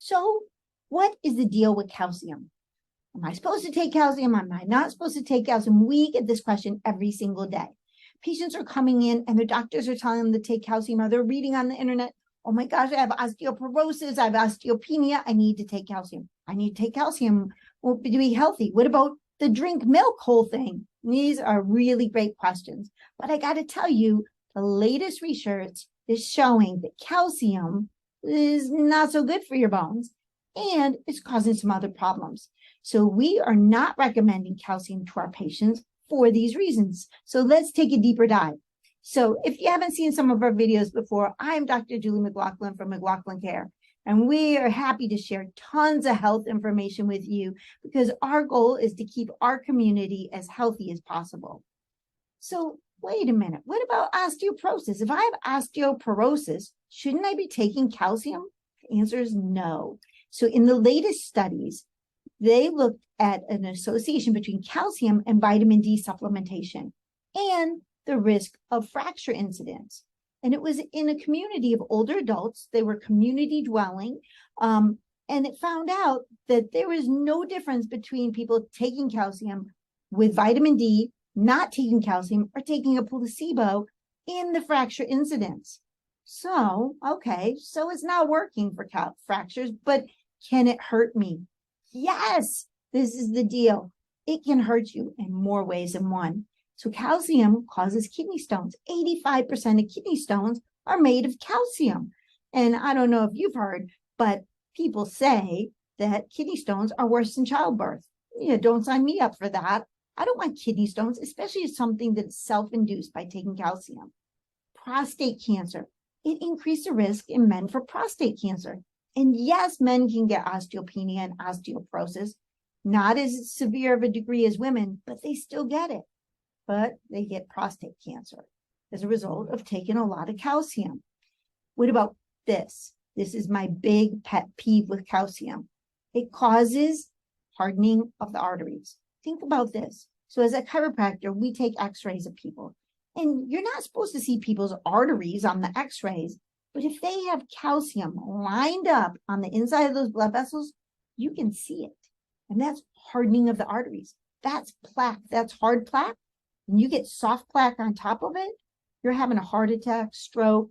So what is the deal with calcium? Am I supposed to take calcium? Am I not supposed to take calcium? We get this question every single day. Patients are coming in and their doctors are telling them to take calcium, or they're reading on the internet, oh my gosh, I have osteoporosis, I have osteopenia, I need to take calcium. I need to take calcium to be healthy. What about the drink milk whole thing? These are really great questions. But I got to tell you, the latest research is showing that calcium is not so good for your bones and it's causing some other problems. So we are not recommending calcium to our patients for these reasons. So let's take a deeper dive. So if you haven't seen some of our videos before, I'm Dr. Julie McLaughlin from McLaughlin Care, and we are happy to share tons of health information with you because our goal is to keep our community as healthy as possible. So wait a minute, what about osteoporosis? If I have osteoporosis, shouldn't I be taking calcium? The answer is no. So in the latest studies, they looked at an association between calcium and vitamin D supplementation and the risk of fracture incidents. And it was in a community of older adults. They were community dwelling. And it found out that there was no difference between people taking calcium with vitamin D, not taking calcium, or taking a placebo in the fracture incidents. So, okay, so it's not working for fractures, but can it hurt me? Yes, this is the deal. It can hurt you in more ways than one. So calcium causes kidney stones. 85% of kidney stones are made of calcium. And I don't know if you've heard, but people say that kidney stones are worse than childbirth. Yeah, don't sign me up for that. I don't want kidney stones, especially as something that's self-induced by taking calcium. Prostate cancer. It increased the risk in men for prostate cancer. And yes, men can get osteopenia and osteoporosis, not as severe of a degree as women, but they still get it. But they get prostate cancer as a result of taking a lot of calcium. What about this? This is my big pet peeve with calcium. It causes hardening of the arteries. Think about this. So as a chiropractor, we take x-rays of people. And you're not supposed to see people's arteries on the x-rays, but if they have calcium lined up on the inside of those blood vessels, you can see it. And that's hardening of the arteries. That's plaque. That's hard plaque. And you get soft plaque on top of it, you're having a heart attack, stroke,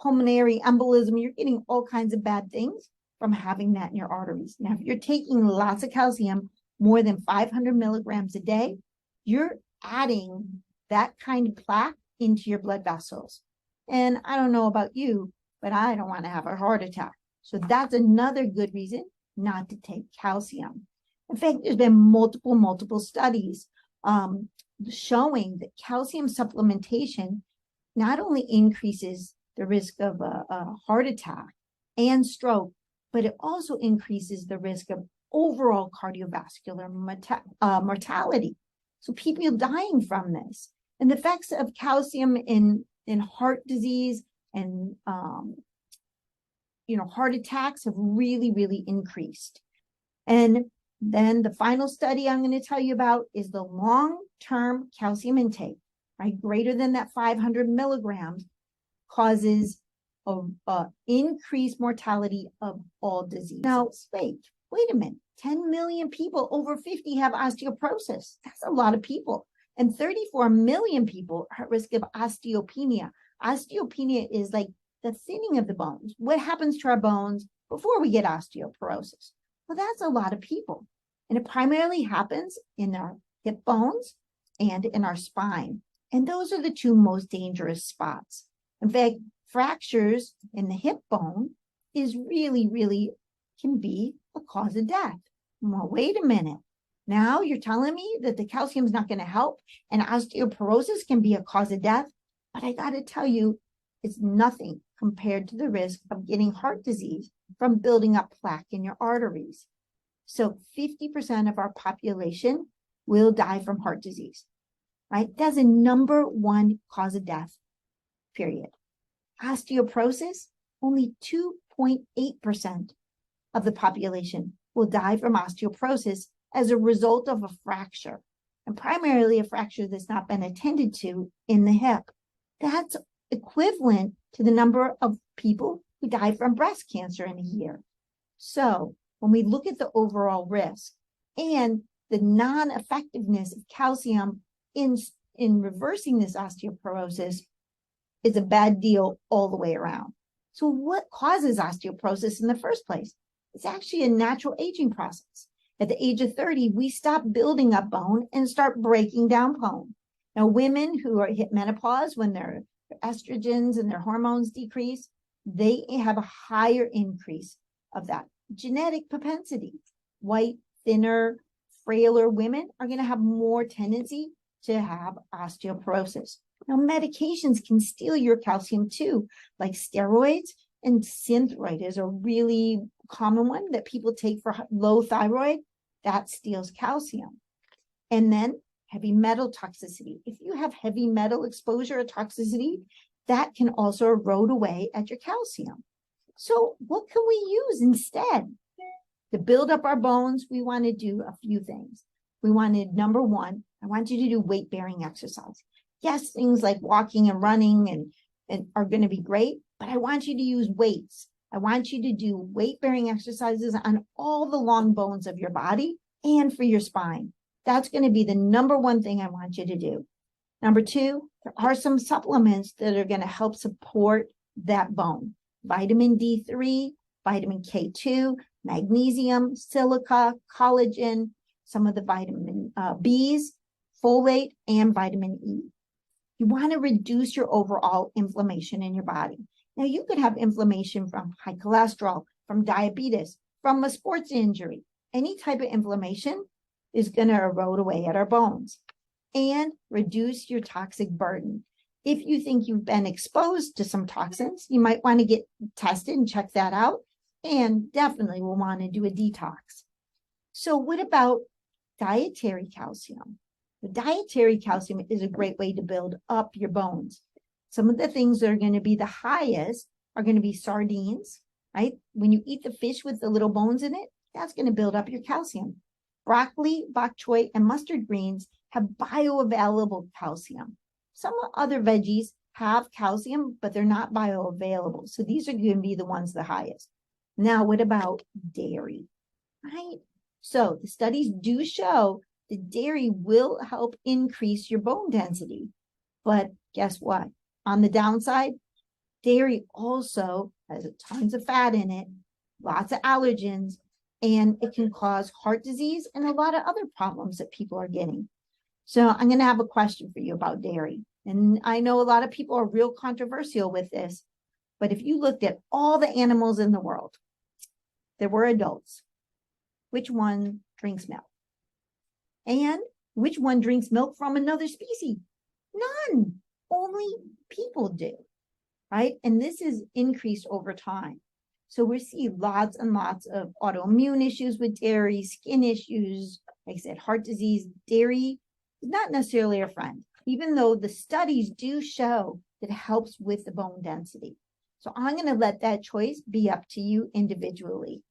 pulmonary embolism. You're getting all kinds of bad things from having that in your arteries. Now, if you're taking lots of calcium, more than 500 milligrams a day, you're adding that kind of plaque into your blood vessels. And I don't know about you, but I don't want to have a heart attack. So that's another good reason not to take calcium. In fact, there's been multiple studies showing that calcium supplementation not only increases the risk of a heart attack and stroke, but it also increases the risk of overall cardiovascular mortality. So people dying from this. And the effects of calcium in heart disease and heart attacks have really increased. And then the final study I'm going to tell you about is the long-term calcium intake, right? Greater than that 500 milligrams causes increased mortality of all diseases. Now, wait a minute. 10 million people over 50 have osteoporosis. That's a lot of people. And 34 million people are at risk of osteopenia. Osteopenia is like the thinning of the bones. What happens to our bones before we get osteoporosis? Well, that's a lot of people. And it primarily happens in our hip bones and in our spine. And those are the two most dangerous spots. In fact, fractures in the hip bone is really can be a cause of death. Well, wait a minute. Now you're telling me that the calcium is not going to help and osteoporosis can be a cause of death? But I got to tell you, it's nothing compared to the risk of getting heart disease from building up plaque in your arteries. So 50% of our population will die from heart disease, right? That's a #1 cause of death, period. Osteoporosis, only 2.8% of the population will die from osteoporosis as a result of a fracture, and primarily a fracture that's not been attended to in the hip. That's equivalent to the number of people who die from breast cancer in a year. So when we look at the overall risk and the non-effectiveness of calcium in reversing this osteoporosis, is a bad deal all the way around. So what causes osteoporosis in the first place? It's actually a natural aging process. At the age of 30, we stop building up bone and start breaking down bone. Now, women who are hit menopause, when their estrogens and their hormones decrease, they have a higher increase of that genetic propensity. White, thinner, frailer women are going to have more tendency to have osteoporosis. Now, medications can steal your calcium too, like steroids, and Synthroid is a really common one that people take for low thyroid. That steals calcium. And then heavy metal toxicity. If you have heavy metal exposure or toxicity, that can also erode away at your calcium. So what can we use instead? To build up our bones, we want to do a few things. We wanted, number one, I want you to do weight-bearing exercise. Yes, things like walking and running and are going to be great, but I want you to use weights. I want you to do weight-bearing exercises on all the long bones of your body and for your spine. That's going to be the number one thing I want you to do. Number two, there are some supplements that are going to help support that bone. Vitamin D3, vitamin K2, magnesium, silica, collagen, some of the vitamin Bs, folate, and vitamin E. You want to reduce your overall inflammation in your body. Now, you could have inflammation from high cholesterol, from diabetes, from a sports injury. Any type of inflammation is going to erode away at our bones. And reduce your toxic burden. If you think you've been exposed to some toxins, you might want to get tested and check that out. And definitely will want to do a detox. So what about dietary calcium? The dietary calcium is a great way to build up your bones. Some of the things that are going to be the highest are going to be sardines, right? When you eat the fish with the little bones in it, that's going to build up your calcium. Broccoli, bok choy, and mustard greens have bioavailable calcium. Some other veggies have calcium, but they're not bioavailable. So these are going to be the ones the highest. Now, what about dairy, right? So the studies do show that dairy will help increase your bone density. But guess what? On the downside, dairy also has tons of fat in it, lots of allergens, and it can cause heart disease and a lot of other problems that people are getting. So I'm going to have a question for you about dairy. And I know a lot of people are real controversial with this, but if you looked at all the animals in the world that were adults, which one drinks milk? And which one drinks milk from another species? None. Only people do, right? And this is increased over time. So we see lots and lots of autoimmune issues with dairy, skin issues, like I said, heart disease. Dairy is not necessarily a friend, even though the studies do show that it helps with the bone density. So I'm going to let that choice be up to you individually.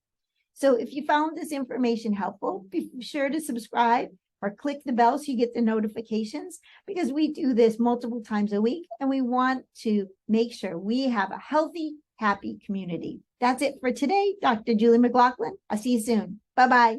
So if you found this information helpful, be sure to subscribe or click the bell so you get the notifications, because we do this multiple times a week and we want to make sure we have a healthy, happy community. That's it for today. Dr. Julie McLaughlin. I'll see you soon. Bye-bye.